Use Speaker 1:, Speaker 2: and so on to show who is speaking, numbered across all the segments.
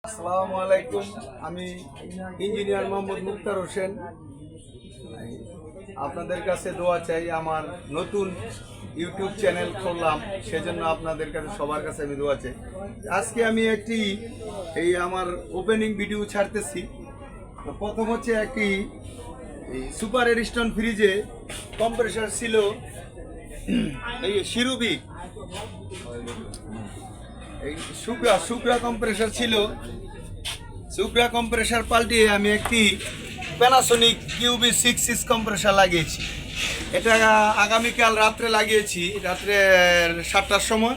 Speaker 1: আসসালামু আলাইকুম। আমি ইঞ্জিনিয়ার মোহাম্মদ মুক্তার হোসেন। আপনাদের কাছে দোয়া চাই। আমার নতুন ইউটিউব চ্যানেল খুললাম, সেজন্য আপনাদের কাছে সবার কাছে আমি দোয়া চাই। আজকে আমি একটি আমার ওপেনিং ভিডিও ছাড়তেছি। প্রথম হচ্ছে একটি সুপার এরিস্টন ফ্রিজে কম্প্রেসার ছিল, এই শিরুবি এই সুপ্রা কম্প্রেসার ছিল। সুপ্রা কম্প্রেসার পাল্টিয়ে আমি একটি প্যানাসোনিক কিউবি 6 কম্প্রেসার লাগিয়েছি। এটা আগামীকাল রাত্রে লাগিয়েছি, রাত্রে 7টার সময়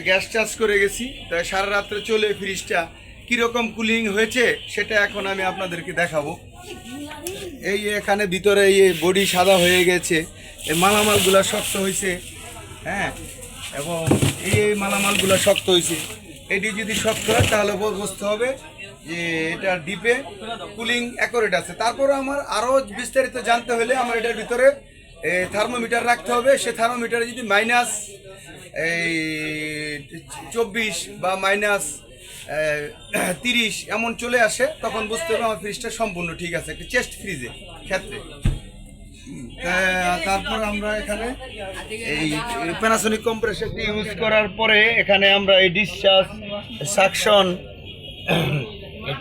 Speaker 1: গ্যাস চার্জ করে গেছি। তাই সারা রাত্রে চলে ফ্রিজটা কীরকম কুলিং হয়েছে সেটা এখন আমি আপনাদেরকে দেখাবো। এই এখানে ভিতরে এই বডি সাদা হয়ে গেছে, এই মালামালগুলো শক্ত হয়েছে। হ্যাঁ, এবং এই মালামালগুলো শক্ত হয়েছে। এটি যদি শক্ত হয় তাহলে বুঝতে হবে যে এটা ডিপে কুলিং অ্যাকুরেট আছে। তারপর আমার আরও বিস্তারিত জানতে হলে আমার এটার ভিতরে থার্মোমিটার রাখতে হবে। সে থার্মোমিটারে যদি মাইনাস 24 বা মাইনাস 30 এমন চলে আসে, তখন বুঝতে হবে আমার ফ্রিজটা সম্পূর্ণ ঠিক আছে, একটা চেস্ট ফ্রিজের ক্ষেত্রে। তারপর আমরা এখানে এই প্যানাসোনিক কম্প্রেসারটি ইউজ করার পরে এখানে আমরা এই ডিসচার্জ সাকশন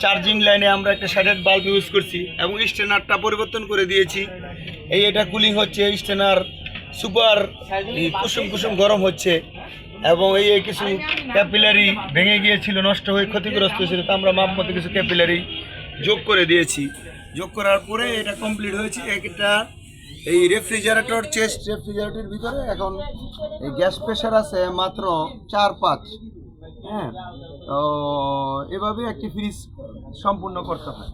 Speaker 1: চার্জিং লাইনে আমরা একটা শাটেড বাল্ব ইউজ করছি এবং স্টেনারটা পরিবর্তন করে দিয়েছি। এটা কুলিং হচ্ছে, স্টেনার সুপার কুসুম কুসুম গরম হচ্ছে এবং এই কিছু ক্যাপিলারি ভেঙে গিয়েছিল, নষ্ট হয়ে ক্ষতিগ্রস্ত হয়েছিল। তা আমরা মাপ মতো কিছু ক্যাপিলারি যোগ করে দিয়েছি। যোগ করার পরে এটা কমপ্লিট হয়েছে। একটা এই রেফ্রিজারেটর চেস্ট রেফ্রিজারেটরের ভিতরে এখন এই গ্যাস প্রেশার আছে মাত্র 4-5। হ্যাঁ, তো এভাবে একটি ফ্রিজ সম্পূর্ণ করতে হয়।